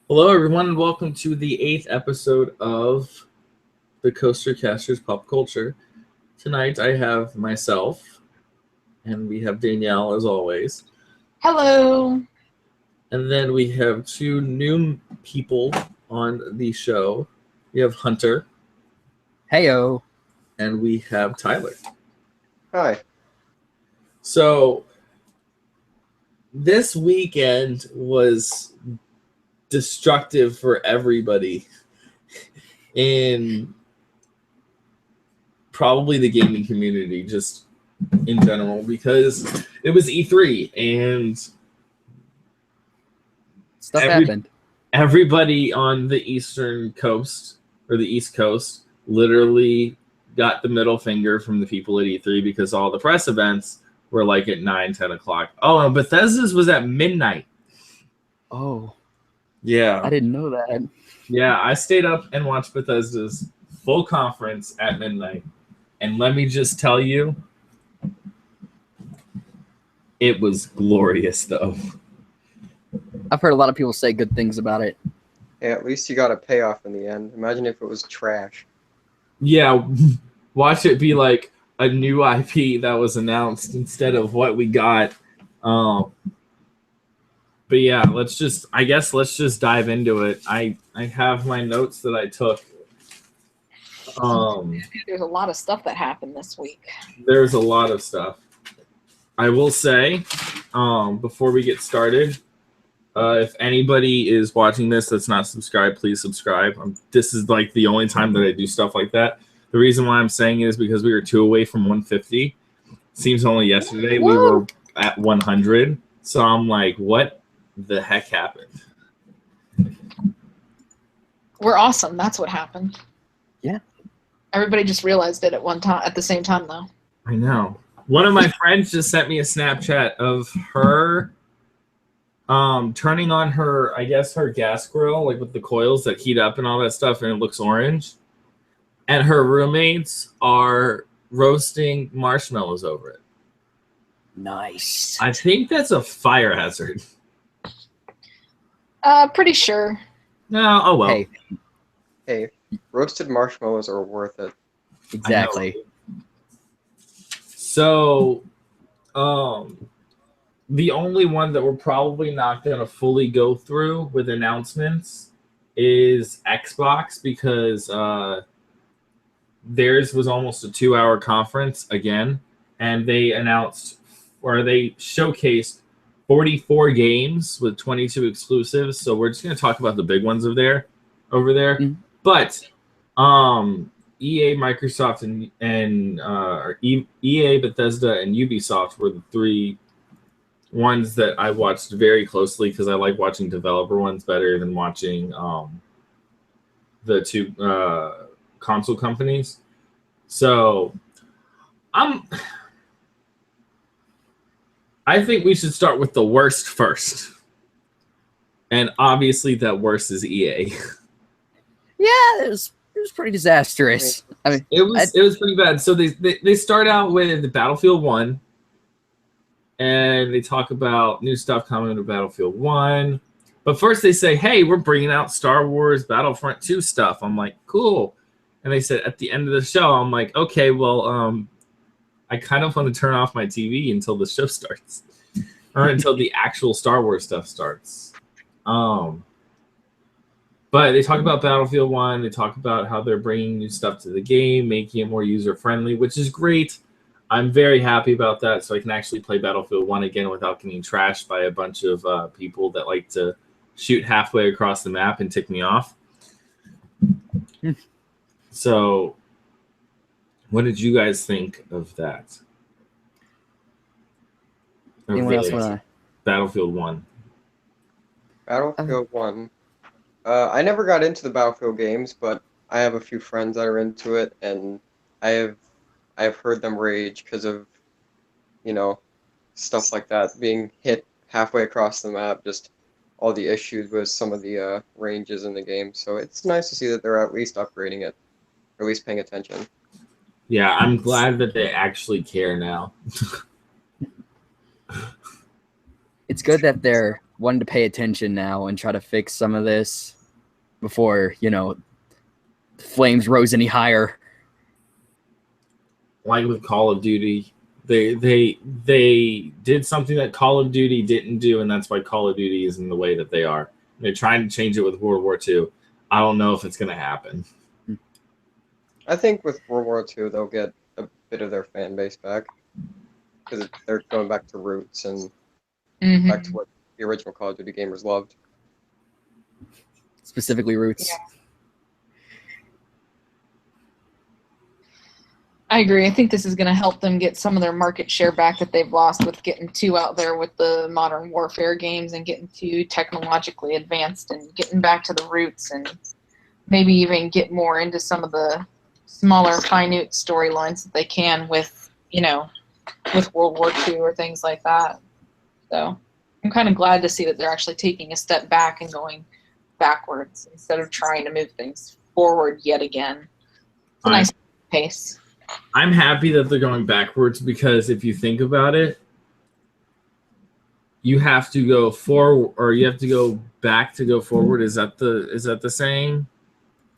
Hello, everyone, and welcome to the 8th episode of TheCoasterCasters PopCulture. Tonight, I have myself, and we have Danielle, as always. Hello. And then we have two new people on the show. We have Hunter. Heyo. And we have Tyler. Hi. So, this weekend was destructive for everybody in probably the gaming community, just in general, because it was E3 and stuff happened. Everybody on the Eastern Coast or the East Coast literally got the middle finger from the people at E3 because all the press events were like at 9-10 o'clock. Oh, and Bethesda's was at midnight. Oh. Yeah. I didn't know that. Yeah, I stayed up and watched Bethesda's full conference at midnight. And let me just tell you, it was glorious, though. I've heard a lot of people say good things about it. Yeah, at least you got a payoff in the end. Imagine if it was trash. Yeah, watch it be like a new IP that was announced instead of what we got. But yeah, let's just dive into it. I have my notes that I took. There's a lot of stuff that happened this week. There's a lot of stuff. I will say, before we get started, if anybody is watching this that's not subscribed, please subscribe. This is like the only time that I do stuff like that. The reason why I'm saying it is because we were 2 away from 150. Seems only yesterday we were at 100. So I'm like, what the heck happened? We're awesome. That's what happened. Yeah. Everybody just realized it at the same time, though. I know. One of my friends just sent me a Snapchat of her turning on her, I guess, her gas grill, like with the coils that heat up and all that stuff, and it looks orange. And her roommates are roasting marshmallows over it. Nice. I think that's a fire hazard. Pretty sure. No, oh well. Hey, roasted marshmallows are worth it. Exactly. So, the only one that we're probably not going to fully go through with announcements is Xbox, because theirs was almost a 2-hour conference again, and they announced, or they showcased 44 games with 22 exclusives. So we're just going to talk about the big ones over there. Mm-hmm. But EA, Microsoft, and EA, Bethesda, and Ubisoft were the three ones that I watched very closely, because I like watching developer ones better than watching the two console companies. So I think we should start with the worst first. And obviously that worst is EA. Yeah, it was pretty disastrous. I mean, it was pretty bad. So they start out with the Battlefield 1, and they talk about new stuff coming to Battlefield 1. But first they say, hey, we're bringing out Star Wars Battlefront 2 stuff. I'm like, cool. And they said at the end of the show, I'm like, okay, well, I kind of want to turn off my TV until the show starts, or until the actual Star Wars stuff starts. But they talk about Battlefield 1. They talk about how they're bringing new stuff to the game, making it more user-friendly, which is great. I'm very happy about that, so I can actually play Battlefield 1 again without getting trashed by a bunch of people that like to shoot halfway across the map and tick me off. So, what did you guys think of that? Anyone else want to? Battlefield 1. Battlefield 1. I never got into the Battlefield games, but I have a few friends that are into it, and I have heard them rage because of, stuff like that, being hit halfway across the map, just all the issues with some of the ranges in the game. So it's nice to see that they're at least upgrading it, or at least paying attention. Yeah, I'm glad that they actually care now. It's good that they're wanting to pay attention now and try to fix some of this before, the flames rose any higher. Like with Call of Duty, they did something that Call of Duty didn't do, and that's why Call of Duty is in the way that they are. They're trying to change it with World War II. I don't know if it's going to happen. I think with World War II, they'll get a bit of their fan base back because they're going back to roots and back to what the original Call of Duty gamers loved. Specifically Roots. Yeah. I agree. I think this is going to help them get some of their market share back that they've lost with getting too out there with the Modern Warfare games and getting too technologically advanced and getting back to the roots and maybe even get more into some of the smaller, minute storylines that they can with, with World War II or things like that. So I'm kind of glad to see that they're actually taking a step back and going backwards instead of trying to move things forward yet again. It's a nice pace. I'm happy that they're going backwards because if you think about it, you have to go forward or you have to go back to go forward. Is that the saying?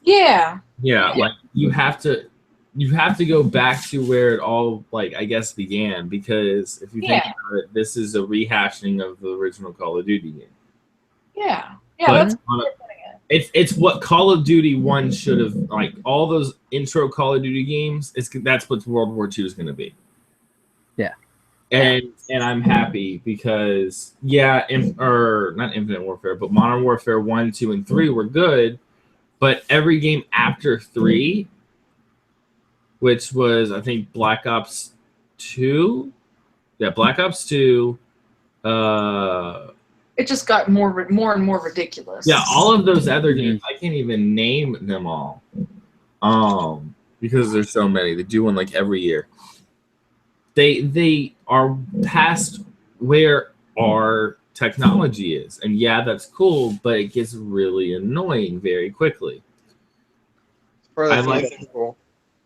Yeah. Yeah, like you have to go back to where it all I guess began, because if you think about it, this is a rehashing of the original Call of Duty game. Yeah. But That's it's what Call of Duty 1 should have, all those intro Call of Duty games, that's what World War II is going to be. Yeah. And I'm happy because not Infinite Warfare, but Modern Warfare 1, 2, and 3 were good, but every game after 3, which was I think Black Ops 2, Black Ops 2, it just got more and more ridiculous. yeah, all of those other games, I can't even name them all. Because there's so many. They do one every year. They are past where our technology is. And that's cool, but it gets really annoying very quickly. For the things that people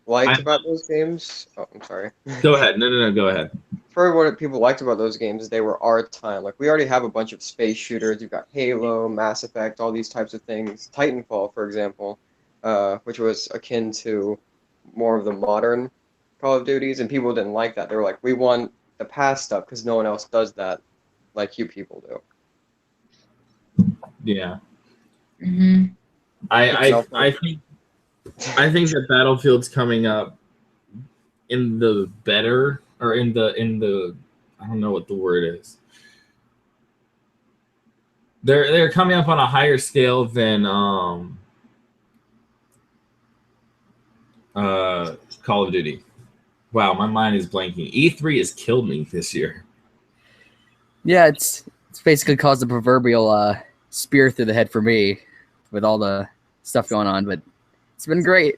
liked about those games. Oh, I'm sorry. Go ahead. No, go ahead. For what people liked about those games, they were our time. We already have a bunch of space shooters. You've got Halo, Mass Effect, all these types of things. Titanfall, for example, which was akin to more of the modern Call of Duties, and people didn't like that. They were like, we want the past stuff because no one else does that like you people do. Yeah. Mm-hmm. I think that Battlefield's coming up in the better, or in the I don't know what the word is. They're coming up on a higher scale than Call of Duty. Wow, my mind is blanking. E3 has killed me this year. Yeah, it's basically caused the proverbial spear through the head for me with all the stuff going on, but it's been great.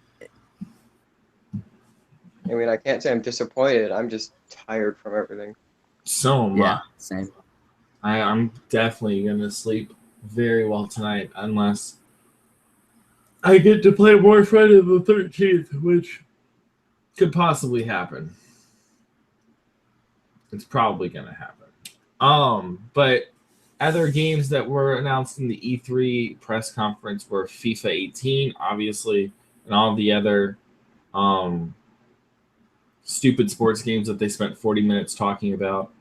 I mean, I can't say I'm disappointed. I'm just tired from everything. So much. Yeah, same. I'm definitely going to sleep very well tonight unless I get to play more Friday the 13th, which could possibly happen. It's probably going to happen. But other games that were announced in the E3 press conference were FIFA 18, obviously, and all the other stupid sports games that they spent 40 minutes talking about.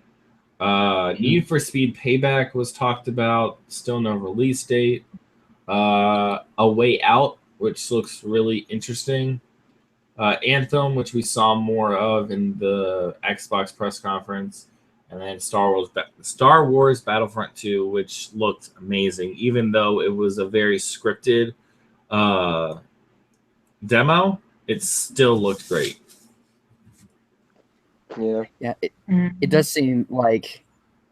Need for Speed Payback was talked about, still no release date. A Way Out, which looks really interesting. Anthem, which we saw more of in the Xbox press conference. And then Star Wars Battlefront 2, which looked amazing, even though it was a very scripted demo. It still looked great. Yeah. It does seem like,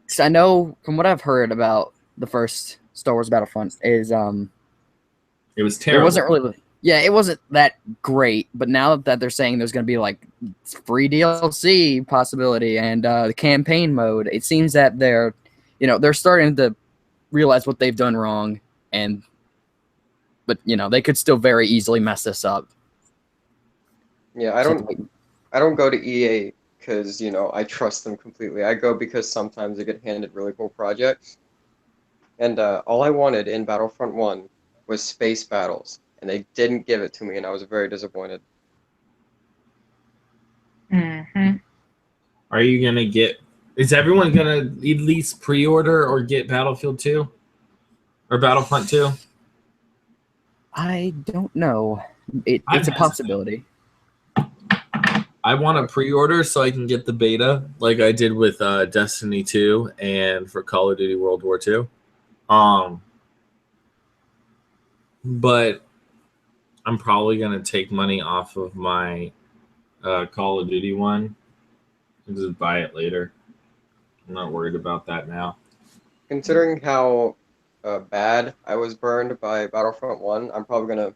cause I know from what I've heard about the first Star Wars Battlefront is it was terrible. It wasn't really, it wasn't that great. But now that they're saying there's going to be free DLC possibility and the campaign mode, it seems that they're starting to realize what they've done wrong, but they could still very easily mess this up. Yeah, I don't go to EA because I trust them completely. I go because sometimes they get handed really cool projects. And all I wanted in Battlefront 1 was space battles, and they didn't give it to me, and I was very disappointed. Mm-hmm. Are you gonna get? Is everyone gonna at least pre-order or get Battlefield 2 or Battlefront 2? I don't know. It's I'm a hesitant. possibility. I want to pre-order so I can get the beta, like I did with Destiny 2 and for Call of Duty World War 2. But I'm probably gonna take money off of my Call of Duty one and just buy it later. I'm not worried about that now. Considering how bad I was burned by Battlefront 1, I'm probably gonna,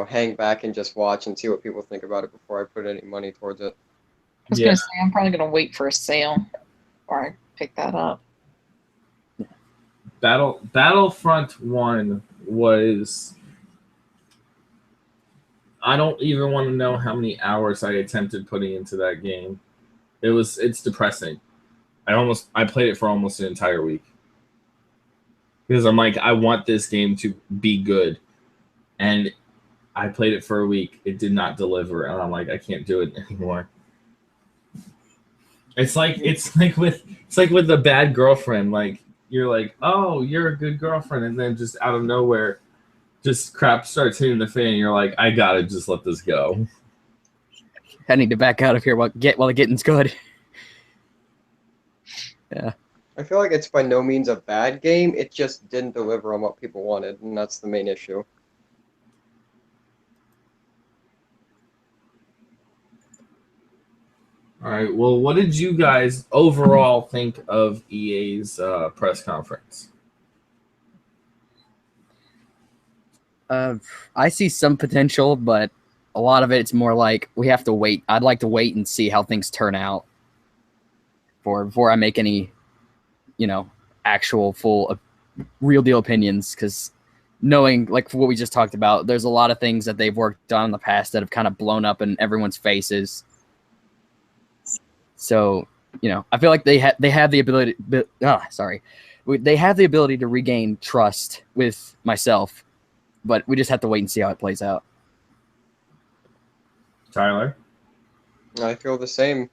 hang back and just watch and see what people think about it before I put any money towards it. I was gonna say I'm probably gonna wait for a sale before I pick that up. Battlefront 1 was, I don't even want to know how many hours I attempted putting into that game. It's depressing. I played it for almost an entire week. Because I'm like, I want this game to be good. And I played it for a week. It did not deliver, and I'm like, I can't do it anymore. It's like with the bad girlfriend. Like, you're like, oh, you're a good girlfriend, and then just out of nowhere, just crap starts hitting the fan. And you're like, I gotta just let this go. I need to back out of here while the getting's good. Yeah. I feel like it's by no means a bad game. It just didn't deliver on what people wanted, and that's the main issue. All right. Well, what did you guys overall think of EA's press conference? I see some potential, but a lot of it's more like we have to wait. I'd like to wait and see how things turn out before I make any, actual full real deal opinions. Because knowing, like what we just talked about, there's a lot of things that they've worked on in the past that have kind of blown up in everyone's faces. So, I feel like they have the ability. They have the ability to regain trust with myself. But we just have to wait and see how it plays out. Tyler? I feel the same.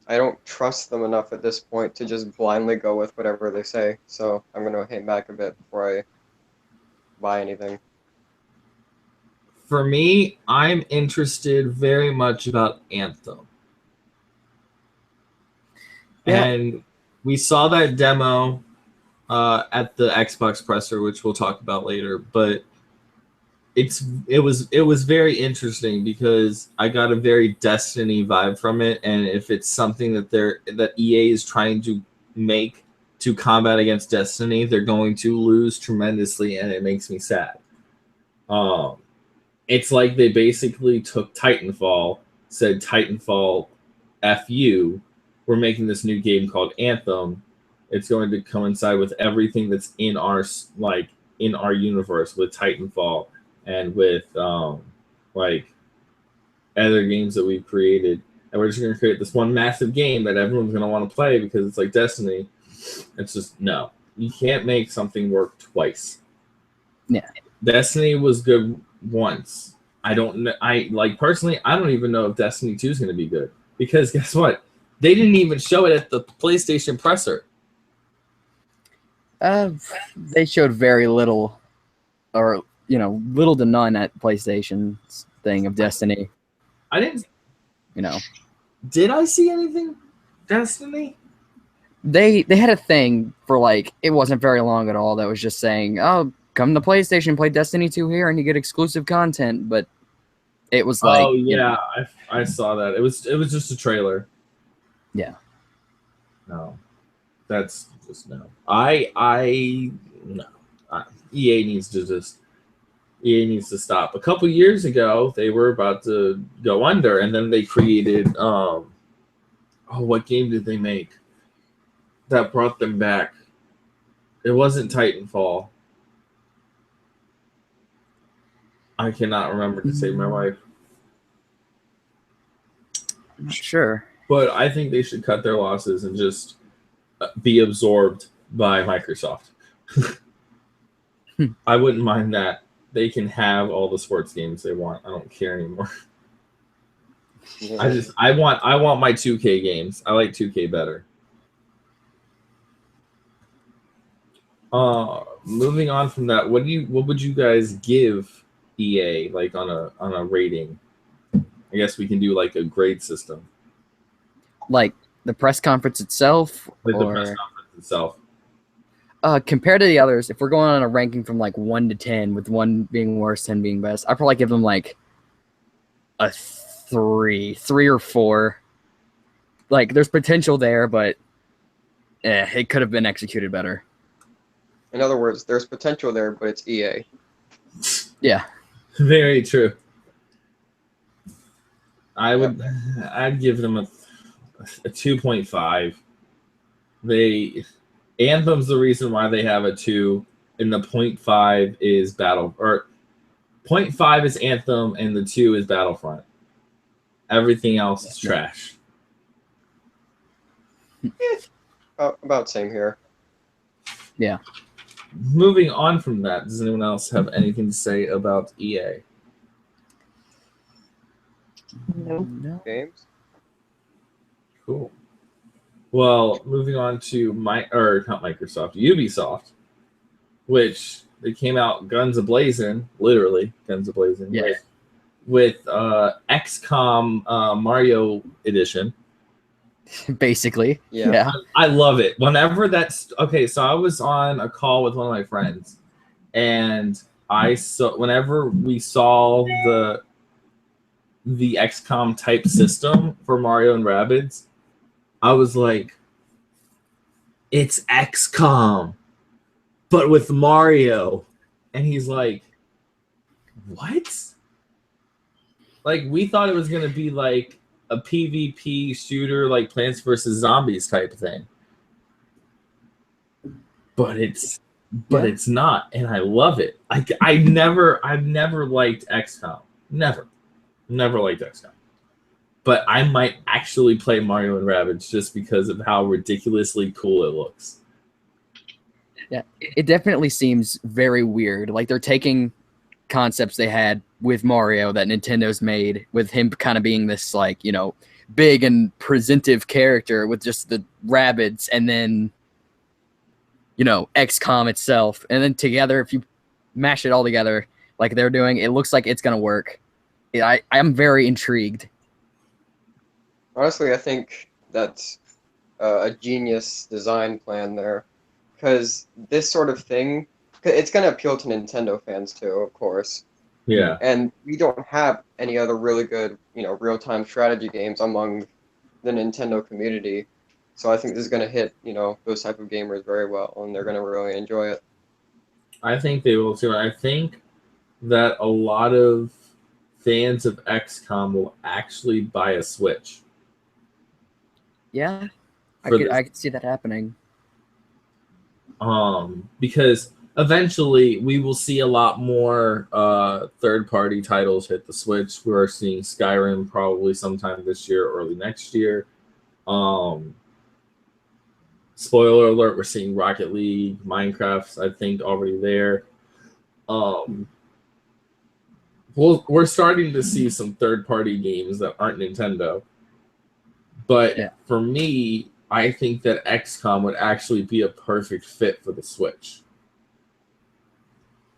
I don't trust them enough at this point to just blindly go with whatever they say, so I'm going to hang back a bit before I buy anything. For me, I'm interested very much about Anthem. Yeah. And we saw that demo at the Xbox presser, which we'll talk about later, but it was very interesting because I got a very Destiny vibe from it, and if it's something that EA is trying to make to combat against Destiny, they're going to lose tremendously, and it makes me sad. It's like they basically took Titanfall, said Titanfall, F you, we're making this new game called Anthem. It's going to coincide with everything that's in our universe with Titanfall and with like other games that we've created, and we're just going to create this one massive game that everyone's going to want to play because it's like Destiny. It's just, no, you can't make something work twice. Yeah, Destiny was good once. I personally, I don't even know if Destiny 2 is going to be good because guess what? They didn't even show it at the PlayStation presser. They showed very little, or little to none at PlayStation's thing of Destiny. I didn't. Did I see anything Destiny? They had a thing for it wasn't very long at all that was just saying, oh, come to PlayStation, play Destiny 2 here, and you get exclusive content. But it was oh yeah, I saw that. It was just a trailer. Yeah. No, that's just no. No. EA needs to stop. A couple years ago, they were about to go under, and then they created what game did they make that brought them back? It wasn't Titanfall. I cannot remember to save my life. I'm not sure. But I think they should cut their losses and just be absorbed by Microsoft. I wouldn't mind that. They can have all the sports games they want. I don't care anymore. Yeah. I want my 2K games. I like 2K better. Moving on from that, what would you guys give EA like on a rating? I guess we can do like a grade system. Like the press conference itself, Like the or press conference itself. compared to the others, if we're going on a ranking from like 1 to 10, with 1 being worst, 10 being best, I'd probably give them like a 3 or 4. Like there's potential there, but it could have been executed better. In other words, there's potential there, but it's EA. Yeah. Very true. I'd give them a 2.5. Anthem's the reason why they have a 2, and the 0.5 is 0.5 is Anthem, and the 2 is Battlefront. Everything else is trash. About same here. Yeah. Moving on from that, does anyone else have anything to say about EA? Nope. No. Games. Cool. Well, moving on to not Microsoft, Ubisoft, which they came out guns a-blazing, literally guns a-blazing, Yeah. with XCOM Mario Edition. Basically. Yeah. I love it. Whenever so I was on a call with one of my friends, and whenever we saw the XCOM type system for Mario and Rabbids, I was like, it's XCOM, but with Mario. And he's like, what? Like, we thought it was going to be like a PvP shooter, like Plants vs. Zombies type thing. But it's not, and I love it. I've never liked XCOM. Never liked XCOM. But I might actually play Mario and Rabbids just because of how ridiculously cool it looks. Yeah, it definitely seems very weird. Like they're taking concepts they had with Mario that Nintendo's made, with him kind of being this like, big and presentive character with just the Rabbids, and then XCOM itself, and then together, if you mash it all together like they're doing, it looks like it's gonna work. I'm very intrigued. Honestly, I think that's a genius design plan there, because this sort of thing, it's going to appeal to Nintendo fans too, of course. Yeah. And we don't have any other really good, real-time strategy games among the Nintendo community. So I think this is going to hit, those type of gamers very well, and they're going to really enjoy it. I think they will too. I think that a lot of fans of XCOM will actually buy a Switch. Yeah, I could see that happening. Because eventually we will see a lot more third-party titles hit the Switch. We're seeing Skyrim probably sometime this year, early next year. Spoiler alert, we're seeing Rocket League, Minecraft's, I think, already there. We're starting to see some third-party games that aren't Nintendo. But for me, I think that XCOM would actually be a perfect fit for the Switch.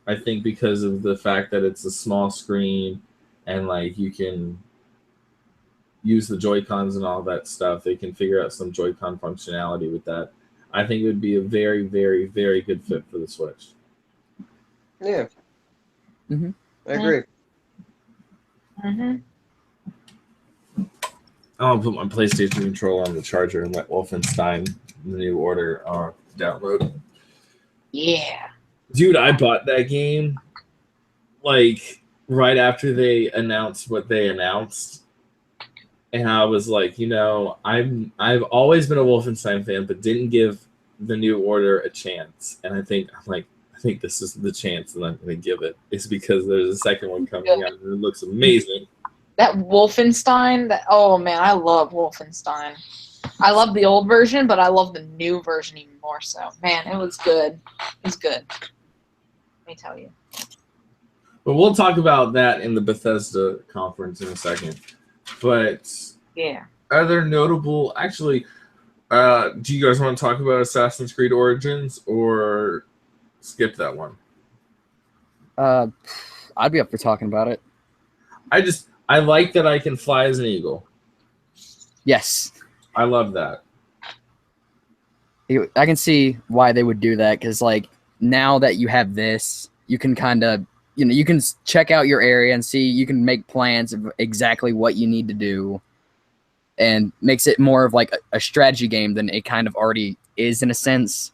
I think because of the fact that it's a small screen and like you can use the Joy-Cons and all that stuff. They can figure out some Joy-Con functionality with that. I think it would be a very, very, very good fit for the Switch. Yeah. Mm-hmm. I agree. Mm-hmm. I'll put my PlayStation controller on the charger and let Wolfenstein The New Order download. Yeah. Dude, I bought that game like right after they announced what they announced. And I was like, I've always been a Wolfenstein fan, but didn't give The New Order a chance. And I think this is the chance that I'm going to give it. It's because there's a second one coming out and it looks amazing. That Wolfenstein, oh man, I love Wolfenstein. I love the old version, but I love the new version even more so. Man, it was good. It was good. Let me tell you. But we'll talk about that in the Bethesda conference in a second. But Yeah. are there notable... Actually, do you guys want to talk about Assassin's Creed Origins or skip that one? I'd be up for talking about it. I like that I can fly as an eagle. Yes. I love that. I can see why they would do that, because like now that you have this, you can kind of, you can check out your area and see, you can make plans of exactly what you need to do, and makes it more of like a strategy game than it kind of already is in a sense.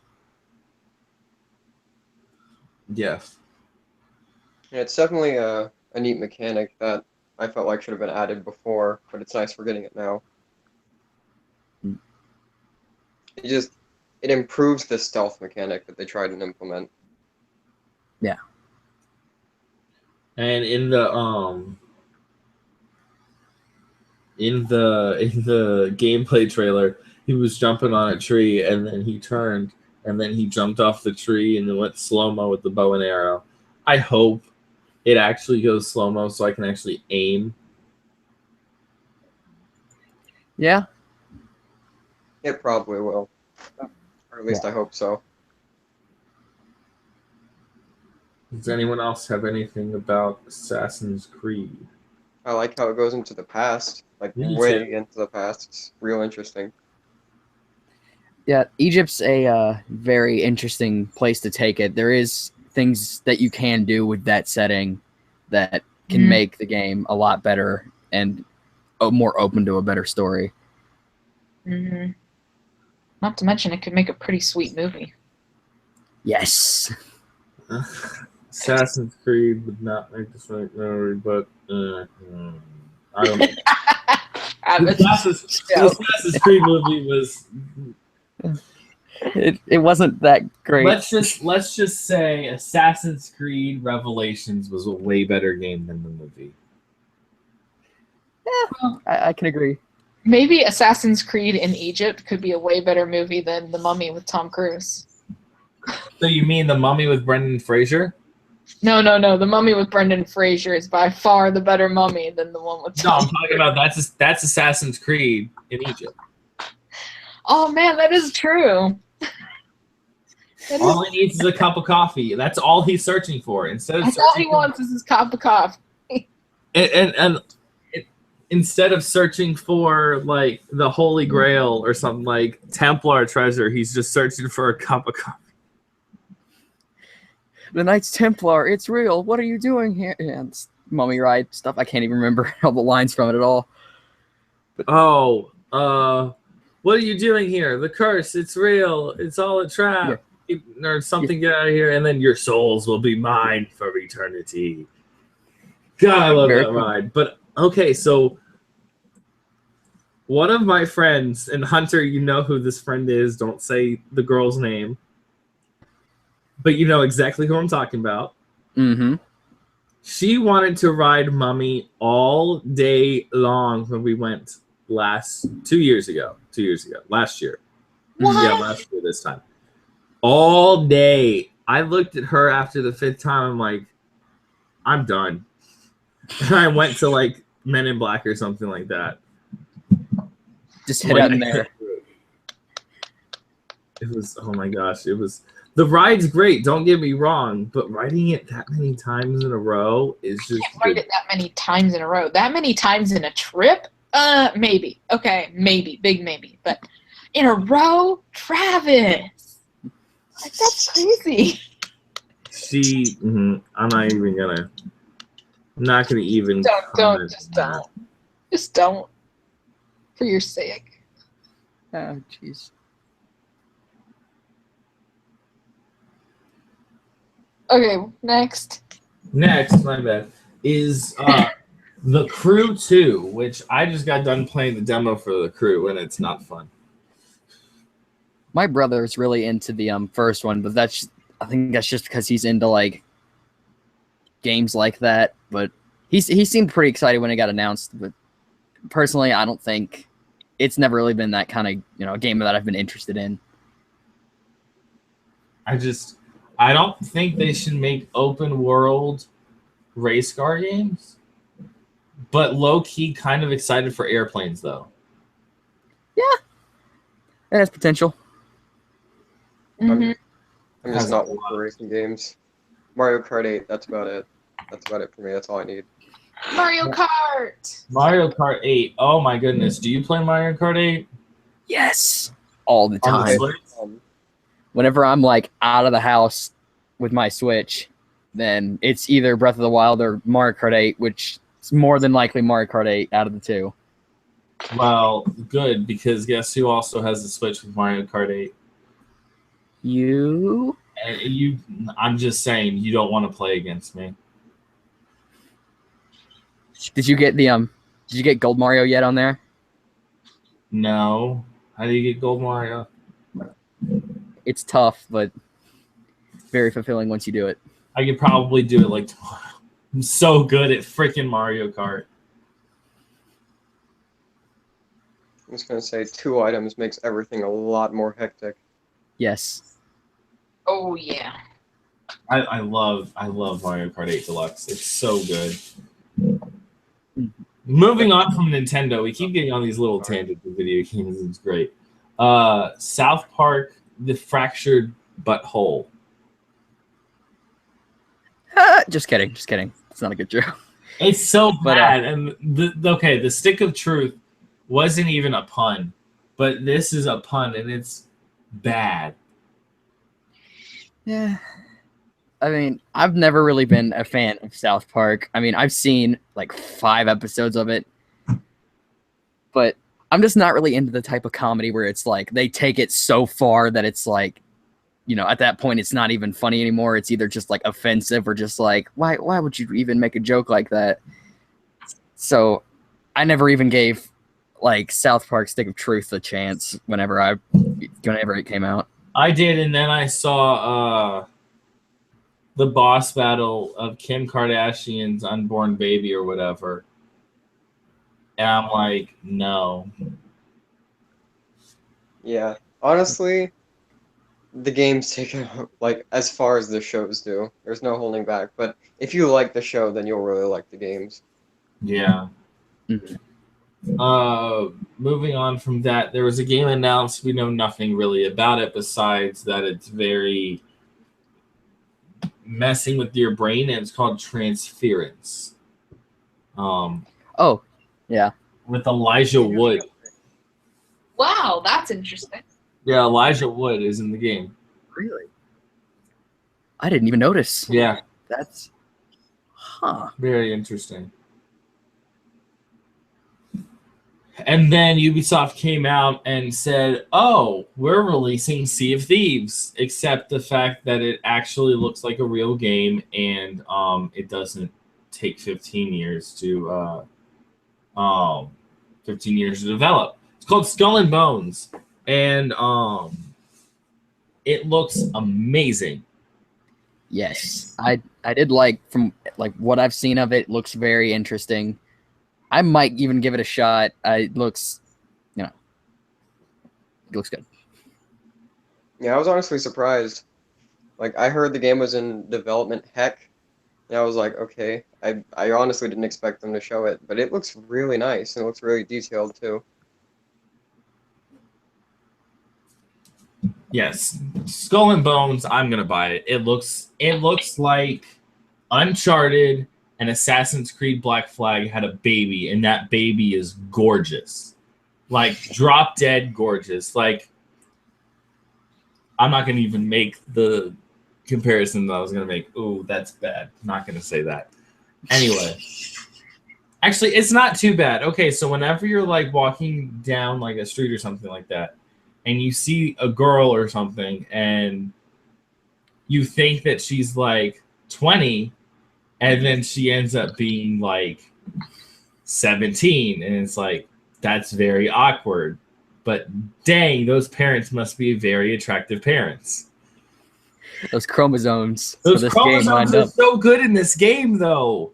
Yes. Yeah, it's definitely a neat mechanic that I felt like should have been added before, but it's nice we're getting it now. It improves the stealth mechanic that they tried to implement. Yeah. And in the gameplay trailer, he was jumping on a tree and then he turned and then he jumped off the tree and then went slow-mo with the bow and arrow. I hope it actually goes slow-mo so I can actually aim. Yeah. It probably will. Or at least I hope so. Does anyone else have anything about Assassin's Creed? I like how it goes into the past, like Me way too. into the past. It's real interesting. Yeah, Egypt's a very interesting place to take it. There is things that you can do with that setting that can make the game a lot better and more open to a better story. Mm-hmm. Not to mention, it could make a pretty sweet movie. Yes. Assassin's Creed would not make this right memory, but I don't know. The Assassin's Creed movie was. It wasn't that great. Let's just say Assassin's Creed Revelations was a way better game than the movie. Yeah, I can agree. Maybe Assassin's Creed in Egypt could be a way better movie than The Mummy with Tom Cruise. So you mean The Mummy with Brendan Fraser? No. The Mummy with Brendan Fraser is by far the better mummy than the one with Tom No, I'm talking about that's Assassin's Creed in Egypt. Oh man, that is true. All he needs is a cup of coffee. That's all he's searching for. That's all he wants is his cup of coffee. And instead of searching for like the Holy Grail or something like Templar treasure, he's just searching for a cup of coffee. The Knights Templar, it's real. What are you doing here? Yeah, it's mummy ride stuff. I can't even remember all the lines from it at all. But, what are you doing here? The curse, it's real. It's all a trap. Yeah. Or something, get out of here, and then your souls will be mine for eternity. God, I love that ride. But okay, so one of my friends, and Hunter, you know who this friend is. Don't say the girl's name. But you know exactly who I'm talking about. Mm-hmm. She wanted to ride Mummy all day long when we went 2 years ago. Last year. What? Yeah, last year this time. All day. I looked at her after the 5th time. I'm like, I'm done. And I went to like Men in Black or something like that. Just hit out in there. It was, oh my gosh, it was. The ride's great, don't get me wrong, but riding it that many times in a row is just... You can't ride it that many times in a row. That many times in a trip? Maybe. Okay, maybe. Big maybe. But in a row? Travis! Like, that's crazy. I'm not even gonna... I'm not gonna even... Just don't. For your sake. Oh, jeez. Okay, next, my bad, is The Crew 2, which I just got done playing the demo for The Crew, and it's not fun. My brother's really into the first one, but I think that's just because he's into like games like that. But he seemed pretty excited when it got announced. But personally, I don't think it's never really been that kind of game that I've been interested in. I don't think they should make open world race car games, but low key kind of excited for airplanes though. Yeah, it has potential. Mhm. I'm just not one for racing games. Mario Kart 8, that's about it. That's about it for me. That's all I need. Mario Kart. Mario Kart 8. Oh my goodness. Do you play Mario Kart 8? Yes, all the On the time. Switch? Whenever I'm like out of the house with my Switch, then it's either Breath of the Wild or Mario Kart 8, which is more than likely Mario Kart 8 out of the two. Well, good, because guess who also has the Switch with Mario Kart 8? You? And I'm just saying, you don't want to play against me. Did you get Did you get Gold Mario yet on there? No. How do you get Gold Mario? It's tough, but very fulfilling once you do it. I could probably do it like tomorrow. I'm so good at freaking Mario Kart. I'm just gonna say 2 items makes everything a lot more hectic. Yes. Oh yeah. I love Mario Kart 8 Deluxe. It's so good. Moving on from Nintendo, we keep getting on these little tangents with video games. It's great. South Park, The Fractured Butthole. Just kidding. It's not a good joke. It's so But, bad. And the stick of truth wasn't even a pun, but this is a pun, and it's bad. Yeah. I mean, I've never really been a fan of South Park. I mean, I've seen like 5 episodes of it, but I'm just not really into the type of comedy where it's like they take it so far that it's like, at that point it's not even funny anymore. It's either just like offensive or just like, why would you even make a joke like that? So I never even gave like South Park Stick of Truth a chance whenever it came out. I did, and then I saw the boss battle of Kim Kardashian's unborn baby or whatever. And I'm like, no. Yeah, honestly, the games take it like as far as the shows do. There's no holding back. But if you like the show, then you'll really like the games. Yeah. Mhm. Moving on from that, there was a game announced. We know nothing really about it besides that it's very messing with your brain, and it's called Transference. Oh, yeah. With Elijah Wood. Wow, that's interesting. Yeah, Elijah Wood is in the game. Really? I didn't even notice. Yeah, That's very interesting. And then Ubisoft came out and said, oh, we're releasing Sea of Thieves, except the fact that it actually looks like a real game, and it doesn't take 15 years to 15 years to develop. It's called Skull and Bones, and it looks amazing. Yes, I did like from like what I've seen of it. It looks very interesting. I might even give it a shot. It looks, it looks good. Yeah, I was honestly surprised. Like, I heard the game was in development heck, and I was like, okay. I honestly didn't expect them to show it, but it looks really nice, and it looks really detailed, too. Yes, Skull and Bones. I'm gonna buy it. It looks like Uncharted and Assassin's Creed Black Flag had a baby, and that baby is gorgeous, like drop dead gorgeous. Like, I'm not gonna even make the comparison that I was gonna make. Oh, that's bad. I'm not gonna say that. Anyway, actually, it's not too bad. Okay, so whenever you're like walking down like a street or something like that, and you see a girl or something, and you think that she's like 20, and then she ends up being like 17, and it's like, that's very awkward. But dang, those parents must be very attractive parents. Those chromosomes. Those for this chromosomes game lined are up. so good in this game, though.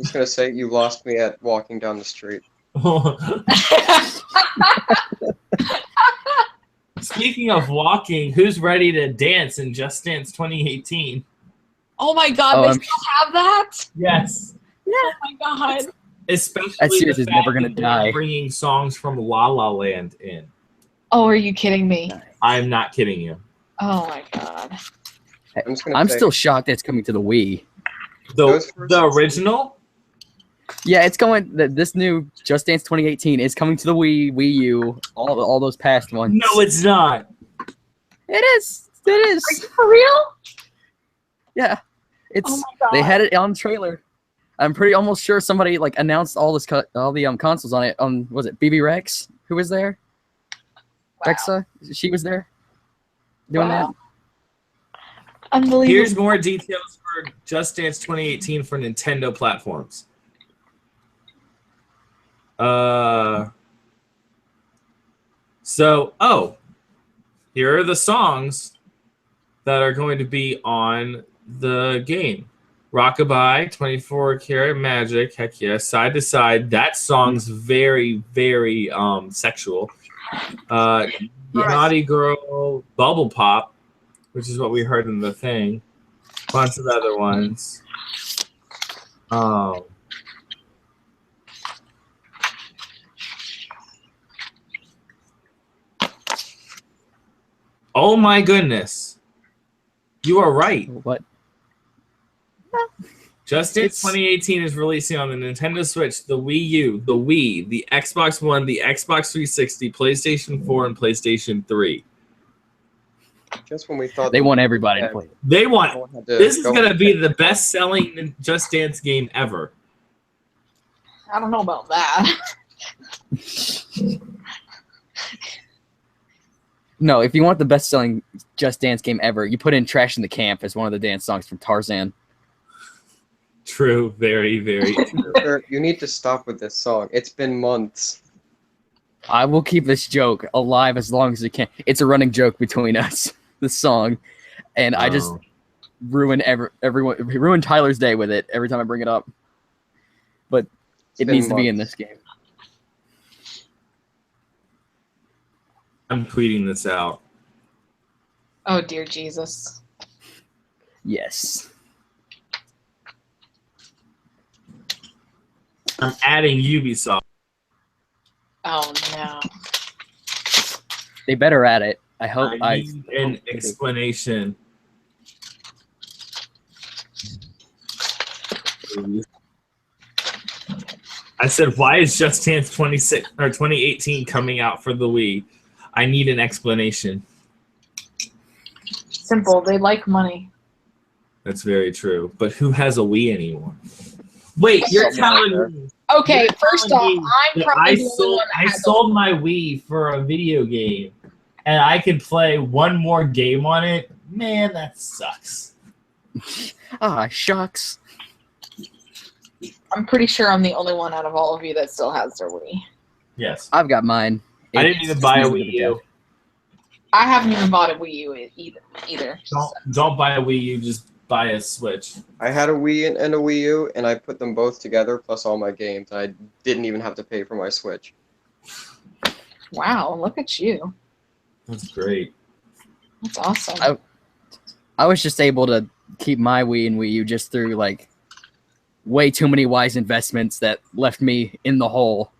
just gonna say you lost me at walking down the street. Speaking of walking, who's ready to dance in Just Dance 2018? Oh my god, Oh, they I'm still have that? Yes. Oh my god. Especially That series the is fact never gonna that they're die. bringing songs from La La Land in. Oh, are you kidding me? I'm not kidding you. Oh my god. I'm just gonna I'm say still shocked that it's coming to the Wii. Those first- The original? Yeah, it's going. This new Just Dance 2018 is coming to the Wii U, all those past ones. No, it's not. It is. It Are is. you for real? Yeah, it's. Oh my god. They had it on trailer. I'm pretty almost sure somebody like announced all the consoles on it. Was it BB Rex? Who was there? Wow. Rexa? She was there doing Wow. Unbelievable. Here's more details for Just Dance 2018 for Nintendo platforms. Here are the songs that are going to be on the game. Rockabye, 24 Karat Magic, heck yeah, Side to Side. That song's very, very sexual. Naughty Girl, Bubble Pop, which is what we heard in the thing. Bunch of other ones. Oh my goodness. You are right. What? Just Dance It's- 2018 is releasing on the Nintendo Switch, the Wii U, the Wii, the Xbox One, the Xbox 360, PlayStation 4, and PlayStation 3. Just when we thought They want everybody to play it. They want. no one had to This is go- going to be the best-selling Just Dance game ever. I don't know about that. No, if you want the best-selling Just Dance game ever, you put in "Trash in the Camp" as one of the dance songs from Tarzan. True. Very, very true. Sir, you need to stop with this song. It's been months. I will keep this joke alive as long as it can. It's a running joke between us, this song, and I just ruin ruin Tyler's day with it every time I bring it up. But it been needs to be in months. this game. I'm tweeting this out. Oh dear Jesus. Yes. I'm adding Ubisoft. Oh no. They better at it. I hope. I need an explanation. I said, why is Just Dance 2018 coming out for the Wii? I need an explanation. Simple. They like money. That's very true. But who has a Wii anymore? Wait, you're Someone telling me Okay, You're first telling off, me I'm that probably I the only sold one that I has sold my Wii for a video game and I could play one more game on it? Man, that sucks. Ah, shucks. I'm pretty sure I'm the only one out of all of you that still has their Wii. Yes. I've got mine. I didn't even buy a it's Wii never U. I haven't even bought a Wii U either. Don't buy a Wii U, just buy a Switch. I had a Wii and a Wii U, and I put them both together plus all my games. I didn't even have to pay for my Switch. Wow, look at you. That's great. That's awesome. I was just able to keep my Wii and Wii U just through like way too many wise investments that left me in the hole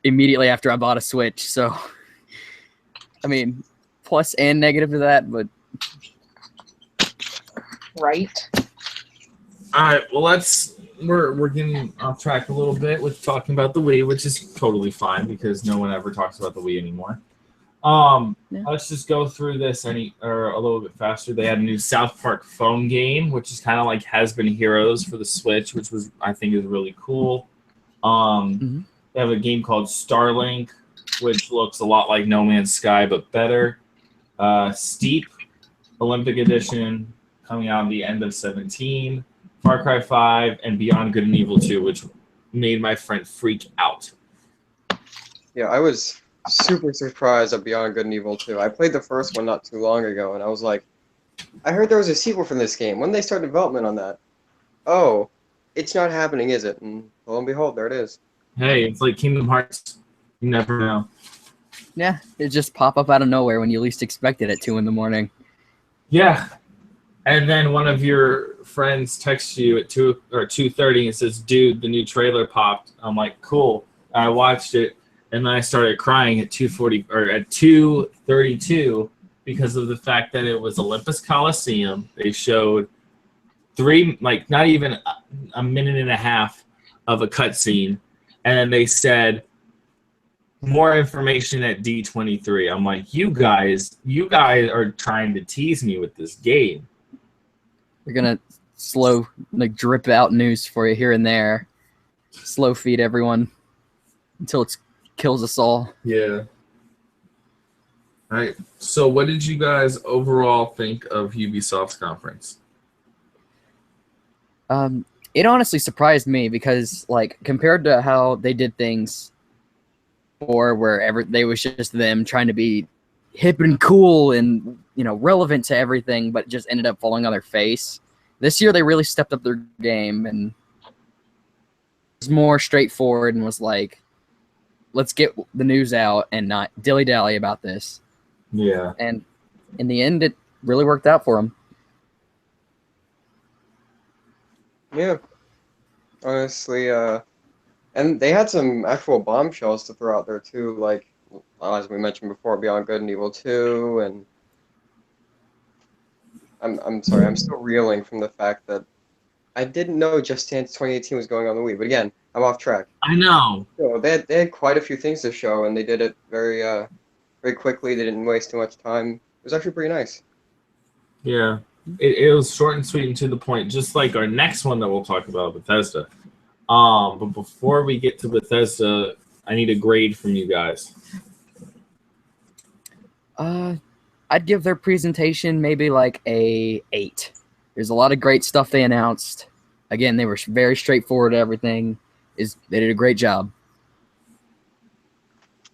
immediately after I bought a Switch. So, I mean, plus and negative to that, but Right? All right, well we're getting off track a little bit with talking about the Wii, which is totally fine because no one ever talks about the Wii anymore. Yeah. Let's just go through this a little bit faster. They had a new South Park phone game, which is kind of like Has Been Heroes for the Switch, which I think is really cool. They have a game called Starlink, which looks a lot like No Man's Sky but better. Steep Olympic Edition coming out at the end of 2017. Far Cry 5 and Beyond Good and Evil 2, which made my friend freak out. Yeah, I was super surprised at Beyond Good and Evil 2. I played the first one not too long ago, and I was like, I heard there was a sequel from this game. When did they start development on that? Oh, it's not happening, is it? And lo and behold, there it is. Hey, it's like Kingdom Hearts. You never know. Yeah, it just pop up out of nowhere when you least expect it at 2 a.m. Yeah. And then one of your friends texts you at 2 or 2:30 and says, "Dude, the new trailer popped." I'm like, "Cool." I watched it, and then I started crying at 2:40 or at 2:32 because of the fact that it was Olympus Coliseum. They showed not even a minute and a half of a cutscene, and then they said more information at D23. I'm like, you guys are trying to tease me with this game. They're gonna slow drip out news for you here and there, slow feed everyone until it kills us all. Yeah. All right. So, what did you guys overall think of Ubisoft's conference? It honestly surprised me because, compared to how they did things before, where they was just them trying to be hip and cool and relevant to everything, but just ended up falling on their face. This year, they really stepped up their game and was more straightforward and was like, let's get the news out and not dilly-dally about this. Yeah. And in the end, it really worked out for them. Yeah. Honestly, and they had some actual bombshells to throw out there too, like as we mentioned before, Beyond Good and Evil 2, and I'm sorry, I'm still reeling from the fact that I didn't know Just Dance 2018 was going on the Wii. But again, I'm off track. I know. So they had quite a few things to show, and they did it very quickly. They didn't waste too much time. It was actually pretty nice. Yeah. It was short and sweet and to the point, just like our next one that we'll talk about, Bethesda. But before we get to Bethesda, I need a grade from you guys. I'd give their presentation maybe like a 8. There's a lot of great stuff they announced. Again, they were very straightforward. Everything they did a great job.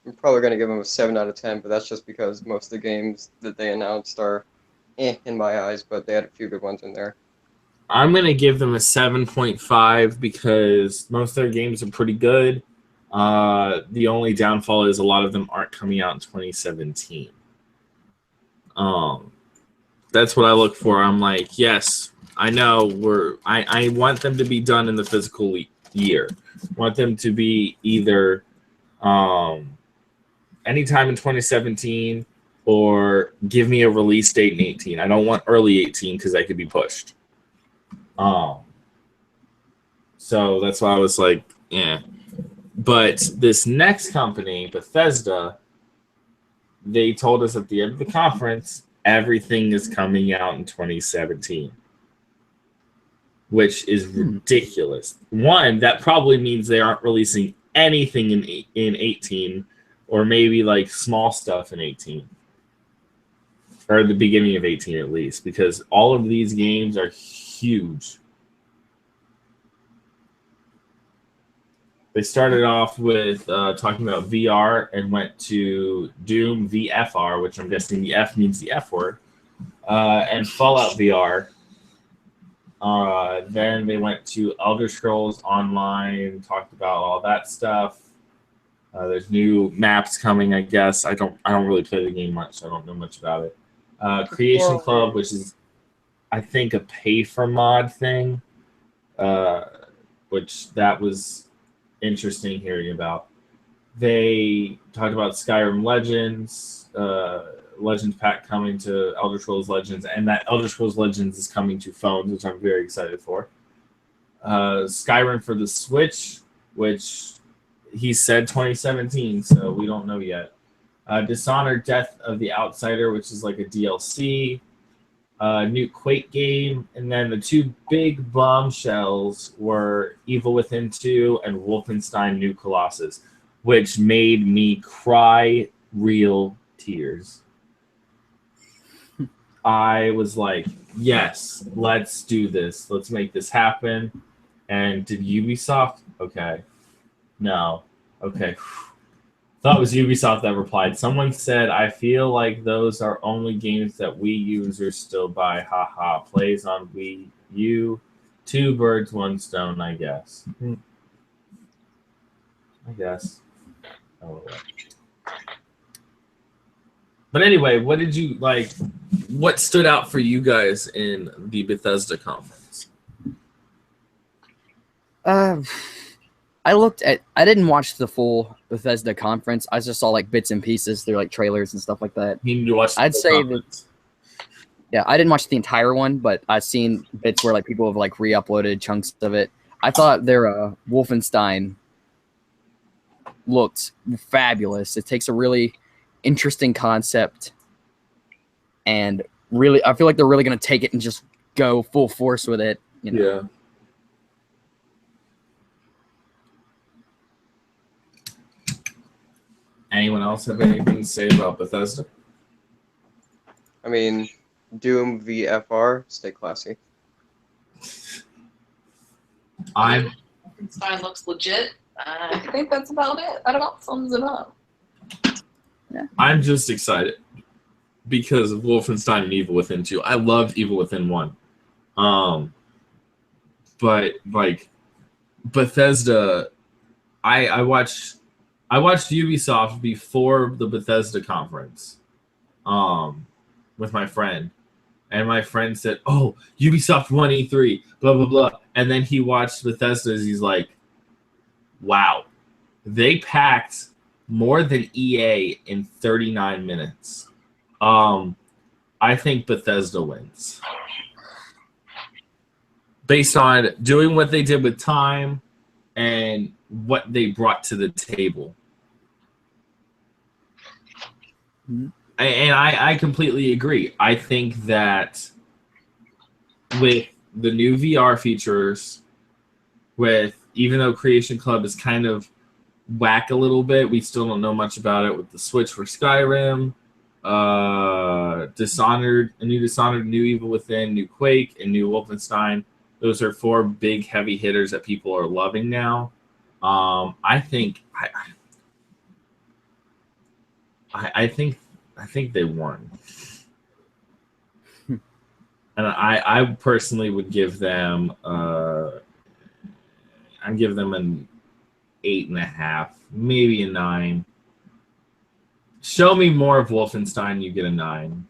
I'm probably going to give them a 7 out of 10, but that's just because most of the games that they announced are in my eyes, but they had a few good ones in there. I'm going to give them a 7.5 because most of their games are pretty good. The only downfall is a lot of them aren't coming out in 2017. That's what I look for. I'm like, yes, I know I want them to be done in the physical year. I want them to be either anytime in 2017 or give me a release date in 18. I don't want early 18 because that could be pushed. So that's why I was like, yeah. But this next company, Bethesda, they told us at the end of the conference, everything is coming out in 2017, which is ridiculous. One, that probably means they aren't releasing anything in 18, or maybe like small stuff in 18. Or the beginning of 18 at least, because all of these games are huge. They started off with talking about VR and went to Doom VFR, which I'm guessing the F means the F word, and Fallout VR. Then they went to Elder Scrolls Online, talked about all that stuff. There's new maps coming, I guess. I don't really play the game much, so I don't know much about it. Creation Club, which is, I think, a pay-for-mod thing, which that was interesting hearing about. They talked about Skyrim Legends, Legends Pack coming to Elder Scrolls Legends, and that Elder Scrolls Legends is coming to phones, which I'm very excited for. Skyrim for the Switch, which he said 2017, so we don't know yet. Dishonored Death of the Outsider, which is like a DLC. New Quake game, and then the two big bombshells were Evil Within 2 and Wolfenstein New Colossus, which made me cry real tears. I was like, yes, let's do this. Let's make this happen. And did Ubisoft? Okay. No. Okay. Thought it was Ubisoft that replied. Someone said, I feel like those are only games that Wii users still buy. Haha. Plays on Wii U Two birds, one stone, I guess. I guess. Oh, well. But anyway, what did you like? What stood out for you guys in the Bethesda conference? I didn't watch the full Bethesda conference. I just saw like bits and pieces through like trailers and stuff like that. You need to watch. I'd say that. Yeah, I didn't watch the entire one, but I've seen bits where like people have like re-uploaded chunks of it. I thought their Wolfenstein looked fabulous. It takes a really interesting concept, and really, I feel like they're really going to take it and just go full force with it. You know? Yeah. Anyone else have anything to say about Bethesda? I mean, Doom VFR, stay classy. Wolfenstein looks legit. I think that's about it. That about sums it up. I'm just excited because of Wolfenstein and Evil Within 2. I loved Evil Within 1. But like Bethesda, I watched Ubisoft before the Bethesda conference with my friend. And my friend said, "Oh, Ubisoft won E3, blah, blah, blah." And then he watched Bethesda's. He's like, wow, they packed more than EA in 39 minutes. I think Bethesda wins. Based on doing what they did with time and what they brought to the table. Mm-hmm. And I completely agree. I think that with the new VR features, even though Creation Club is kind of whack a little bit, we still don't know much about it with the Switch for Skyrim, Dishonored, New Evil Within, new Quake, and new Wolfenstein. Those are 4 big heavy hitters that people are loving now. I think they won. And I personally would give them I'd give them an 8.5, maybe a 9. Show me more of Wolfenstein, you get a 9.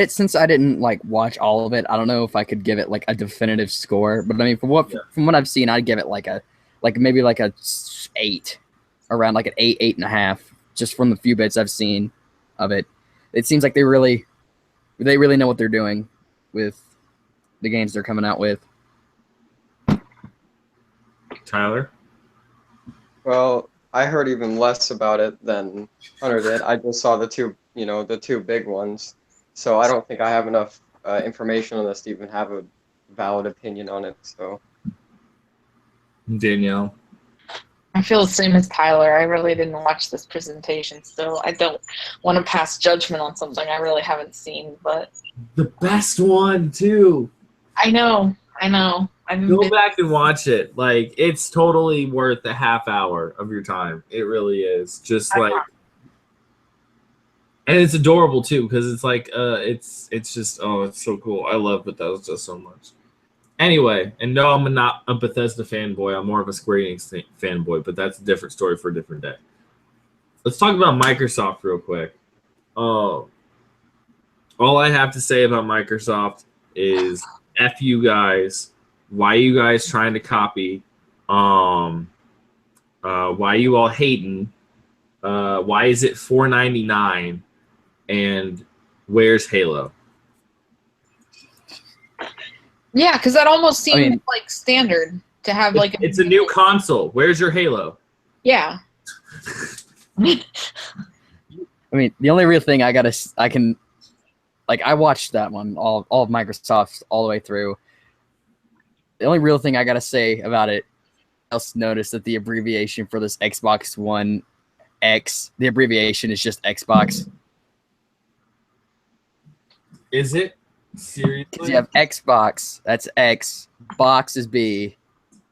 Since I didn't like watch all of it, I don't know if I could give it like a definitive score. But I mean, from what I've seen, I'd give it maybe a 8, around like an 8.5, just from the few bits I've seen of it. It seems like they really know what they're doing with the games they're coming out with. Tyler? Well, I heard even less about it than Hunter did. I just saw the two big ones. So I don't think I have enough information on this to even have a valid opinion on it. So Danielle? I feel the same as Tyler. I really didn't watch this presentation, so I don't want to pass judgment on something I really haven't seen. But The best one, too. I know. Go back and watch it. Like, it's totally worth a half hour of your time. It really is. Just like, and it's adorable too because it's like it's just it's so cool. I love Bethesda so much. Anyway, and no, I'm not a Bethesda fanboy. I'm more of a Square Enix fanboy, but that's a different story for a different day. Let's talk about Microsoft real quick. All I have to say about Microsoft is F you guys. Why you guys trying to copy? Why you all hating? Why is it $4.99? And where's Halo? Yeah, because that almost seemed like standard to have like. It's a new console. Where's your Halo? Yeah. I mean, the only real thing I watched that one, all of Microsoft all the way through. The only real thing I gotta say about it, I also noticed that the abbreviation for this Xbox One X, the abbreviation is just Xbox. Is it? Seriously? Because you have Xbox, that's X, box is B,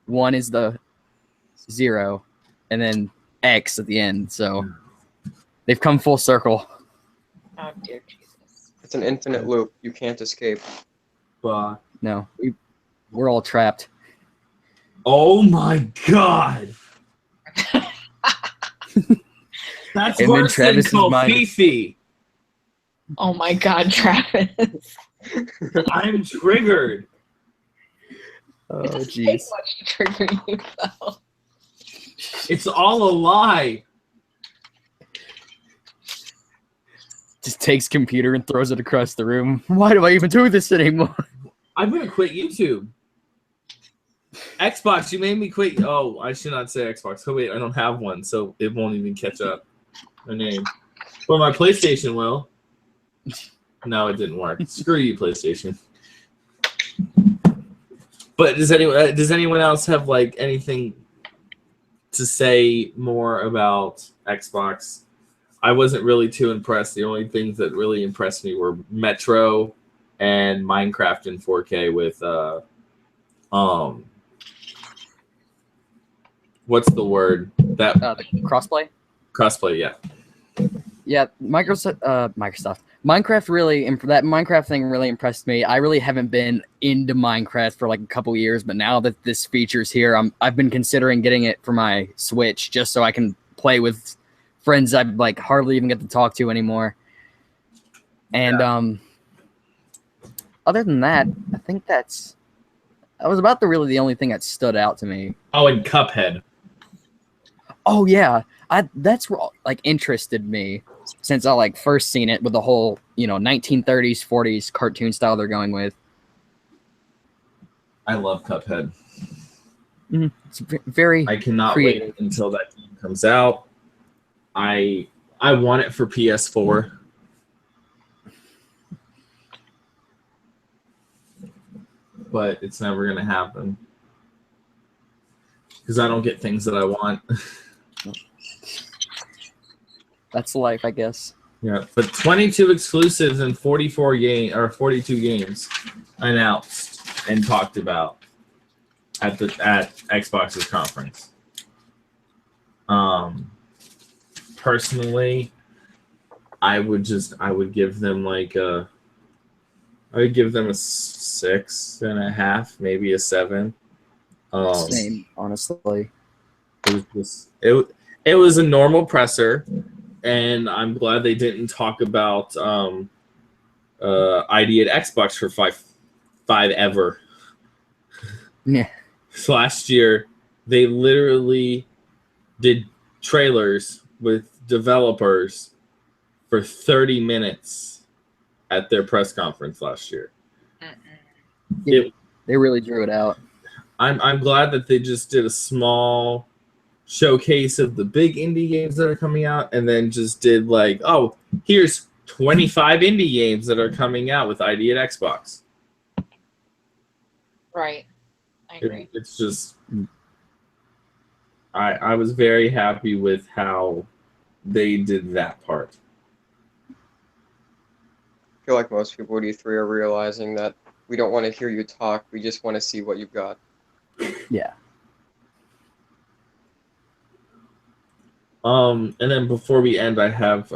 1 is the 0, and then X at the end. So they've come full circle. Oh dear Jesus! It's an infinite loop. You can't escape. But No, we're all trapped. oh my god, that's And then worse than Travis's mind- Kofifi. Oh my God, Travis. I'm triggered. Oh, It doesn't take jeez. much to trigger you, though. It's all a lie. Just takes computer and throws it across the room. Why do I even do this anymore? I'm gonna quit YouTube. Xbox, you made me quit. Oh, I should not say Xbox. Oh wait, I don't have one, so it won't even catch up. My name. But my PlayStation will. No, it didn't work. Screw you, PlayStation. But does anyone else have like anything to say more about Xbox? I wasn't really too impressed. The only things that really impressed me were Metro and Minecraft in 4K with what's the word? That The crossplay? crossplay, yeah. Yeah, Microsoft. Minecraft really, that Minecraft thing really impressed me. I really haven't been into Minecraft for like a couple years, but now that this feature's here, I've been considering getting it for my Switch just so I can play with friends I like hardly even get to talk to anymore. And other than that, I think that was about the only thing that stood out to me. Oh, and Cuphead. Oh yeah, that's what like interested me since I like first seen it with the whole 1930s 40s cartoon style they're going with. I love Cuphead. It's very I cannot creative. wait until that game comes out. I want it for PS4. But it's never gonna happen. Because I don't get things that I want. That's life, I guess. Yeah, but 22 exclusives and 42 games announced and talked about at Xbox's conference. Personally, I would give them like I would give them a 6.5, maybe a 7. Same, honestly. It was a normal presser. And I'm glad they didn't talk about ID at Xbox for five ever. Yeah. Last year, they literally did trailers with developers for 30 minutes at their press conference last year. They really drew it out. I'm glad that they just did a small showcase of the big indie games that are coming out, and then just did like, oh, here's 25 indie games that are coming out with ID at Xbox. Right. I agree. It's just, I was very happy with how they did that part. I feel like most people at E3 are realizing that we don't want to hear you talk. We just want to see what you've got. Yeah. And then before we end, I have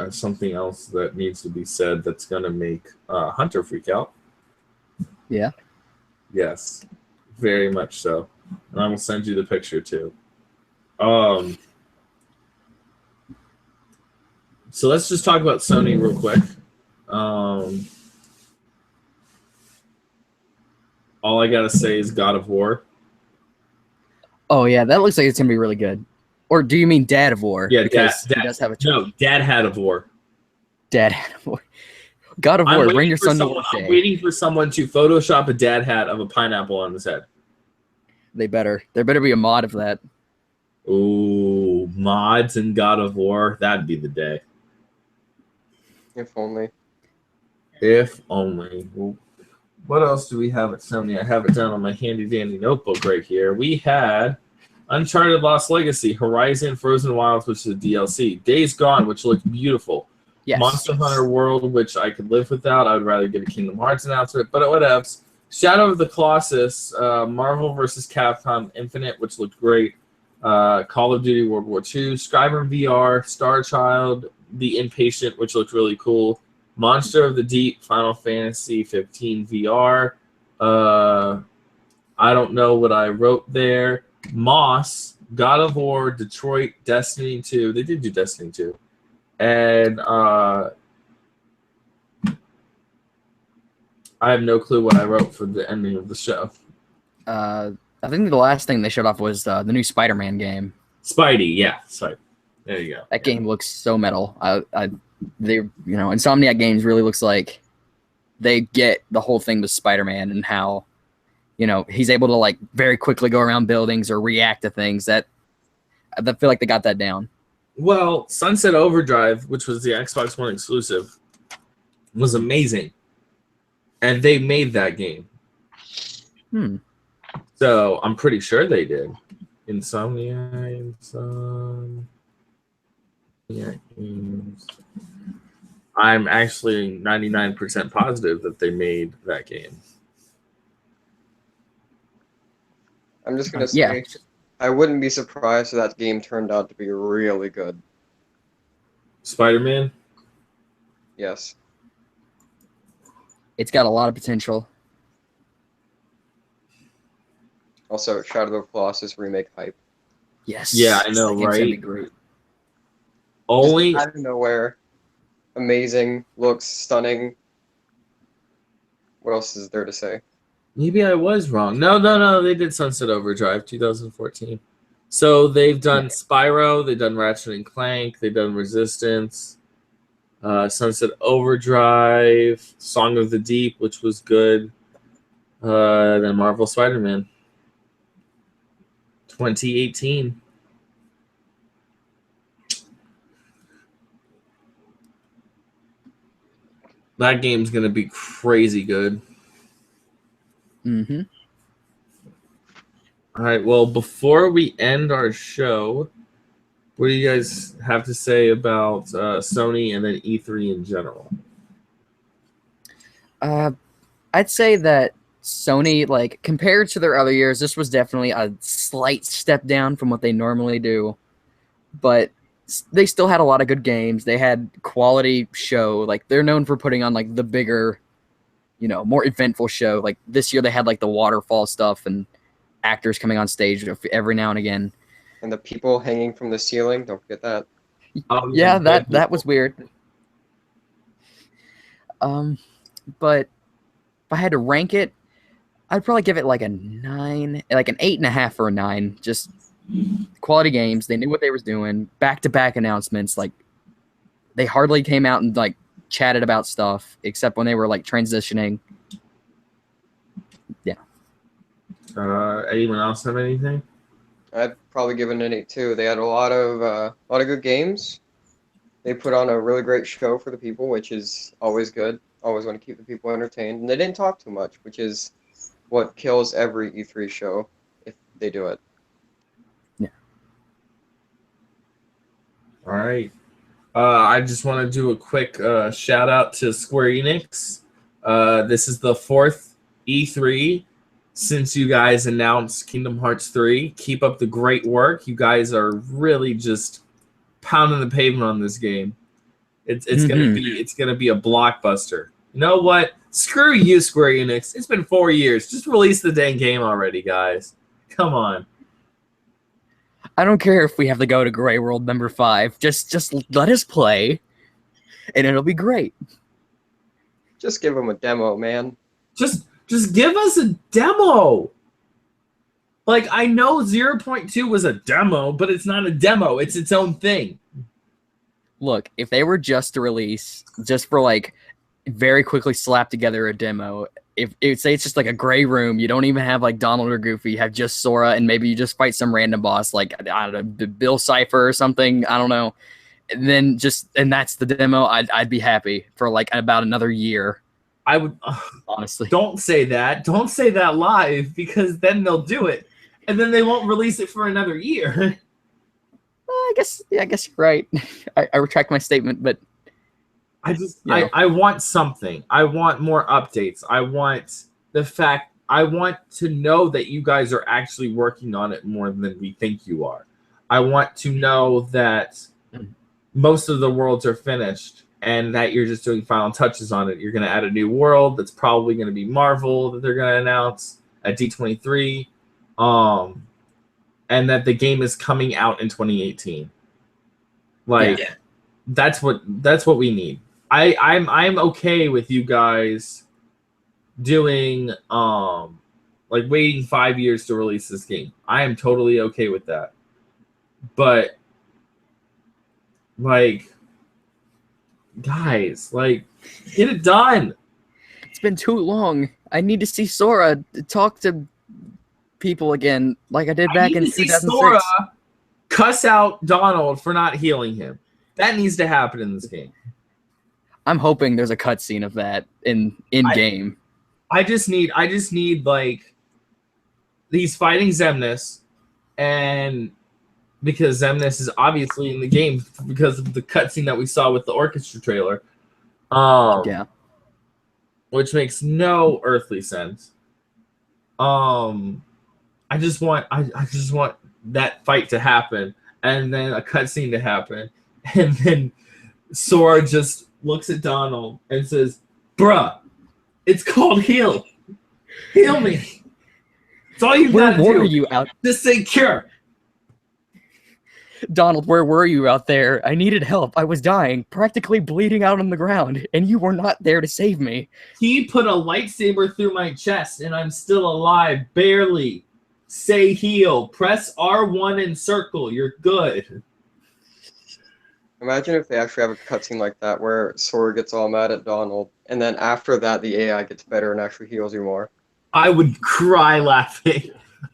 something else that needs to be said that's gonna make Hunter freak out. Yeah. Yes, very much so. And I will send you the picture too. So let's just talk about Sony real quick. All I gotta say is God of War. Oh yeah, that looks like it's gonna be really good. Or do you mean Dad of War? Yeah, because Dad, he does have a no, Dad had of War. Dad of War. God of I'm War, waiting bring your for son to someone- work I'm day. waiting for someone to Photoshop a dad hat of a pineapple on his head. There better be a mod of that. Ooh, mods in God of War. That'd be the day. If only. If only. What else do we have at Sony? I have it down on my handy dandy notebook right here. We had Uncharted Lost Legacy, Horizon Frozen Wilds, which is a DLC, Days Gone, which looks beautiful, Yes. Monster Hunter World, which I could live without. I would rather get a Kingdom Hearts announcement, but whatevs. Shadow of the Colossus, Marvel vs. Capcom Infinite, which looked great, Call of Duty World War II, Skyrim VR, Star Child, The Impatient, which looked really cool, Monster of the Deep, Final Fantasy 15 VR. I don't know what I wrote there. Moss, God of War, Detroit, Destiny 2. They did do Destiny 2. And I have no clue what I wrote for the ending of the show. I think the last thing they showed off was the new Spider-Man game. Spidey, yeah. Sorry. There you go. That game looks so metal. Insomniac Games really looks like they get the whole thing with Spider-Man and how, he's able to like very quickly go around buildings or react to things. That I feel like they got that down. Well, Sunset Overdrive, which was the Xbox One exclusive, was amazing. And they made that game. So I'm pretty sure they did. Insomniac Games. I'm actually 99% positive that they made that game. I'm just gonna say, I wouldn't be surprised if that game turned out to be really good. Spider-Man? Yes. It's got a lot of potential. Also, Shadow of the Colossus remake hype. Yes. Yeah, I know, That game's gonna be right? great. Only Just out of nowhere. Amazing. Looks stunning. What else is there to say? maybe I was wrong. No. They did Sunset Overdrive 2014. So they've done Spyro, they've done Ratchet and Clank, they've done Resistance, Sunset Overdrive, Song of the Deep, which was good. Then Marvel Spider-Man 2018. That game's gonna be crazy good. Mm-hmm. All right. Well, before we end our show, what do you guys have to say about Sony and then E3 in general? I'd say that Sony, like, compared to their other years, this was definitely a slight step down from what they normally do. But they still had a lot of good games. They had quality show. Like, they're known for putting on, like, the bigger, more eventful show. Like, this year they had, like, the waterfall stuff and actors coming on stage every now and again. And the people hanging from the ceiling, don't forget that. Oh, Yeah, that was weird. But if I had to rank it, I'd probably give it like a 9, like an 8.5 or a 9. Just quality games. They knew what they were doing. Back-to-back announcements. Like, they hardly came out and like chatted about stuff, except when they were like transitioning. Yeah. Anyone else have anything? I'd probably give it an 8 too. They had a lot of good games. They put on a really great show for the people, which is always good. Always want to keep the people entertained. And they didn't talk too much, which is what kills every E3 show if they do it. Yeah. All right. I just want to do a quick shout out to Square Enix. This is the 4th E3 since you guys announced Kingdom Hearts 3. Keep up the great work. You guys are really just pounding the pavement on this game. It's gonna be a blockbuster. You know what? Screw you, Square Enix. It's been 4 years. Just release the dang game already, guys. Come on. I don't care if we have to go to Grey World number 5. Just let us play, and it'll be great. Just give them a demo, man. Just give us a demo. Like, I know 0.2 was a demo, but it's not a demo. It's its own thing. Look, if they were just to release, just for like very quickly slap together a demo, if say it's just like a gray room, you don't even have like Donald or Goofy, you have just Sora, and maybe you just fight some random boss like, I don't know, Bill Cipher or something, I don't know. And then and that's the demo, I'd be happy for like about another year. I would honestly. Don't say that. Don't say that live, because then they'll do it, and then they won't release it for another year. I guess you're right. I retract my statement, but I want something. I want more updates. I want to know that you guys are actually working on it more than we think you are. I want to know that most of the worlds are finished and that you're just doing final touches on it. You're going to add a new world that's probably going to be Marvel that they're going to announce at D23, and that the game is coming out in 2018. Like, that's what we need. I'm okay with you guys doing like waiting 5 years to release this game. I am totally okay with that. But like, guys, like, get it done. It's been too long. I need to see Sora talk to people again, like I did back in 2006. Sora cuss out Donald for not healing him. That needs to happen in this game. I'm hoping there's a cutscene of that in game. I just need like, he's fighting Xemnas, and because Xemnas is obviously in the game because of the cutscene that we saw with the orchestra trailer. Yeah. Which makes no earthly sense. I just want that fight to happen, and then a cutscene to happen, and then Sora just looks at Donald and says, "Bruh, it's called heal. Heal me. It's all you gotta do. Where were you out? Just say cure." Donald, where were you out there? I needed help. I was dying, practically bleeding out on the ground, and you were not there to save me. He put a lightsaber through my chest, and I'm still alive, barely. Say heal. Press R1 and circle. You're good. Imagine if they actually have a cutscene like that where Sora gets all mad at Donald, and then after that the AI gets better and actually heals you more. I would cry laughing.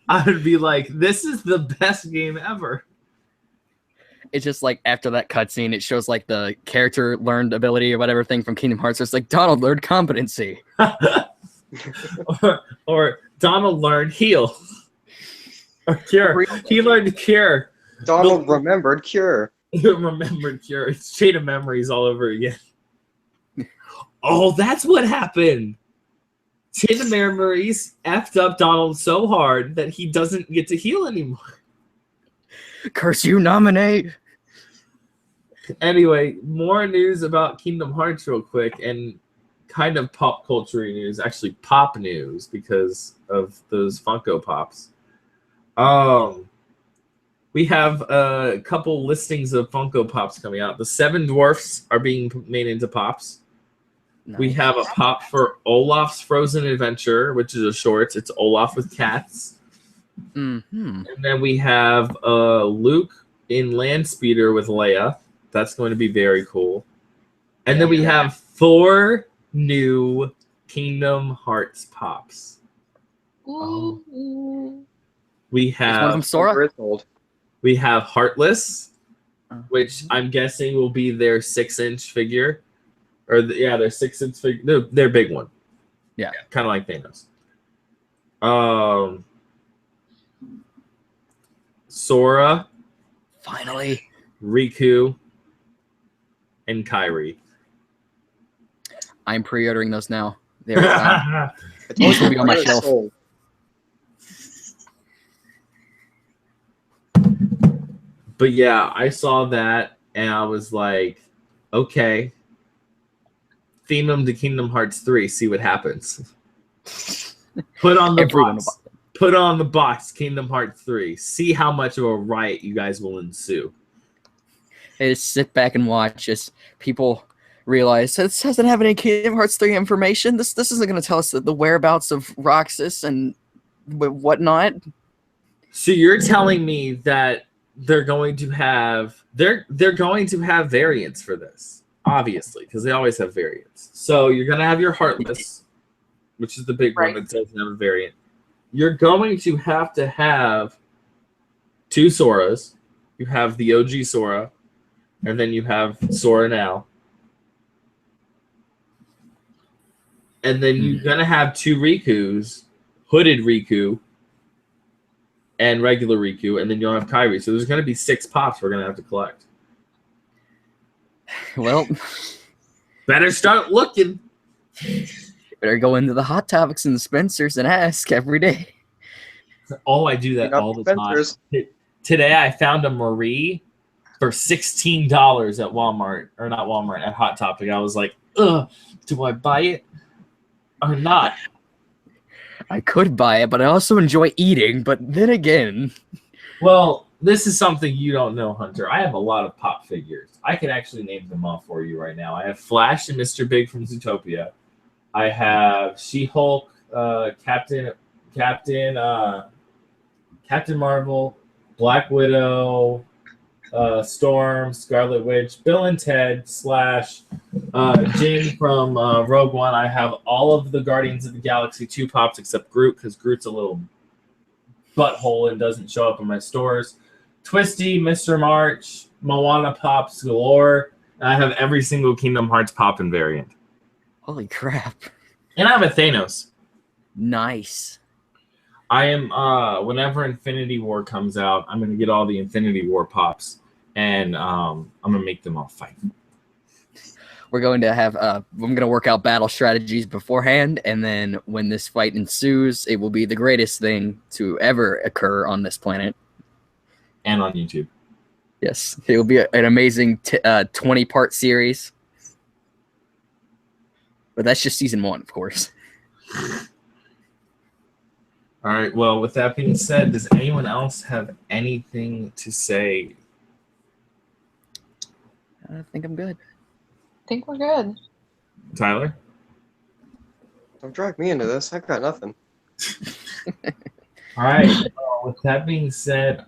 I would be like, this is the best game ever. It's just like after that cutscene, it shows like the character learned ability or whatever thing from Kingdom Hearts. So it's like Donald learned competency. or Donald learned heal. Or cure. He learned cure. Donald remembered cure. Remembered cure. It's Chain of Memories all over again. Oh, that's what happened. Chain of Memories effed up Donald so hard that he doesn't get to heal anymore. Curse you, nominate. Anyway, more news about Kingdom Hearts real quick, and kind of pop culture news, actually pop news because of those Funko Pops. We have a couple listings of Funko Pops coming out. The Seven Dwarfs are being made into Pops. Nice. We have a Pop for Olaf's Frozen Adventure, which is a short. It's Olaf with cats. Mm-hmm. And then we have Luke in Land Speeder with Leia. That's going to be very cool. And then we have 4 new Kingdom Hearts Pops. We have one of them Sora? We have Heartless, which I'm guessing will be their 6-inch figure. Or their 6-inch figure. Their big one. Yeah. Kind of like Thanos. Sora. Finally. Riku. And Kairi. I'm pre-ordering those now. They're those will be on my shelf. But yeah, I saw that and I was like, okay. Theme them to Kingdom Hearts 3, see what happens. Put on the box. Put on the box Kingdom Hearts 3. See how much of a riot you guys will ensue. Hey, just sit back and watch as people realize this doesn't have any Kingdom Hearts 3 information. This isn't going to tell us the whereabouts of Roxas and whatnot. So you're telling me that they're going to have variants for this, obviously, because they always have variants. So you're going to have your Heartless, which is the big one that doesn't have a variant. You're going to have 2 Soras. You have the OG Sora, and then you have Sora now. And then you're going to have 2 Rikus, Hooded Riku, and regular Riku, and then you'll have Kairi. So there's going to be 6 Pops we're going to have to collect. Well, better start looking. Better go into the Hot Topics and the Spencers and ask every day. Oh, I do that all the time. Today I found a Marie for $16 at Walmart, or not Walmart, at Hot Topic. I was like, ugh, do I buy it or not? I could buy it, but I also enjoy eating. But then again, Well, this is something you don't know, Hunter. I have a lot of Pop figures. I can actually name them off for you right now. I have Flash and Mr. Big from Zootopia. I have She-Hulk, Captain Marvel, Black Widow, Storm, Scarlet Witch, Bill and Ted, Slash, Jin from Rogue One. I have all of the Guardians of the Galaxy 2 Pops except Groot, because Groot's a little butthole and doesn't show up in my stores. Twisty, Mr. March, Moana Pops galore. And I have every single Kingdom Hearts Pop and variant. holy crap! And I have a Thanos. Nice. I am, whenever Infinity War comes out, I'm going to get all the Infinity War Pops. And I'm going to make them all fight. We're going to have I'm going to work out battle strategies beforehand, and then when this fight ensues, it will be the greatest thing to ever occur on this planet. And on YouTube. Yes, it will be an amazing 20-part series. But that's just season 1, of course. All right. Well, with that being said, does anyone else have anything to say? I think I'm good. I think we're good. Tyler? Don't drag me into this. I've got nothing. All right. With that being said,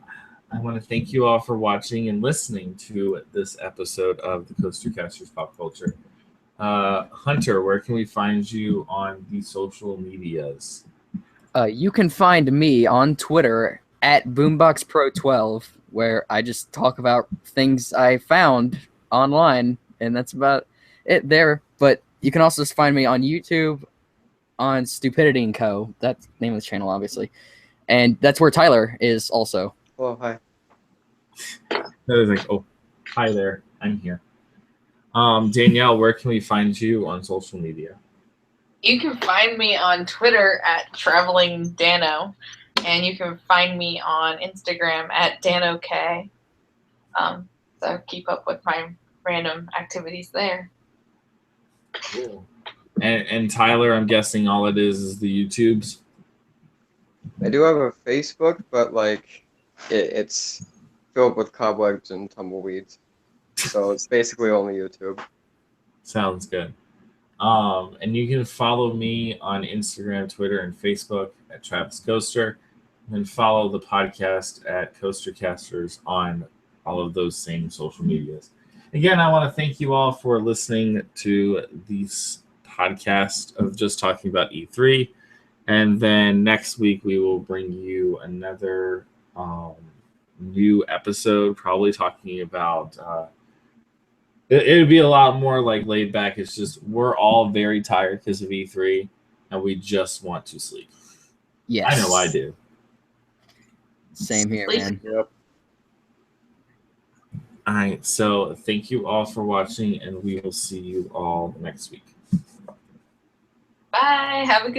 I want to thank you all for watching and listening to this episode of the TheCoasterCasters Pop Culture. Hunter, where can we find you on the social medias? You can find me on Twitter at BoomboxPro12, where I just talk about things I found online, and that's about it there. But you can also find me on YouTube on Stupidity & Co. That's the name of the channel, obviously. And that's where Tyler is also. Well, hi. I was like, oh, hi there. I'm here. Danielle, where can we find you on social media? You can find me on Twitter at Traveling Dano, and you can find me on Instagram at DanoK. So keep up with my random activities there. Cool. And Tyler, I'm guessing all it is the YouTubes. I do have a Facebook, but like it's filled with cobwebs and tumbleweeds. So it's basically only YouTube. Sounds good. And you can follow me on Instagram, Twitter, and Facebook at Travis Coaster, and follow the podcast at CoasterCasters on all of those same social medias. Again, I want to thank you all for listening to these podcasts of just talking about E3. And then next week, we will bring you another new episode, probably talking about... It would be a lot more like laid back. It's just we're all very tired because of E3, and we just want to sleep. Yes. I know I do. Same here, Sleep. man. Yep. All right, so thank you all for watching, and we will see you all next week. Bye. Have a good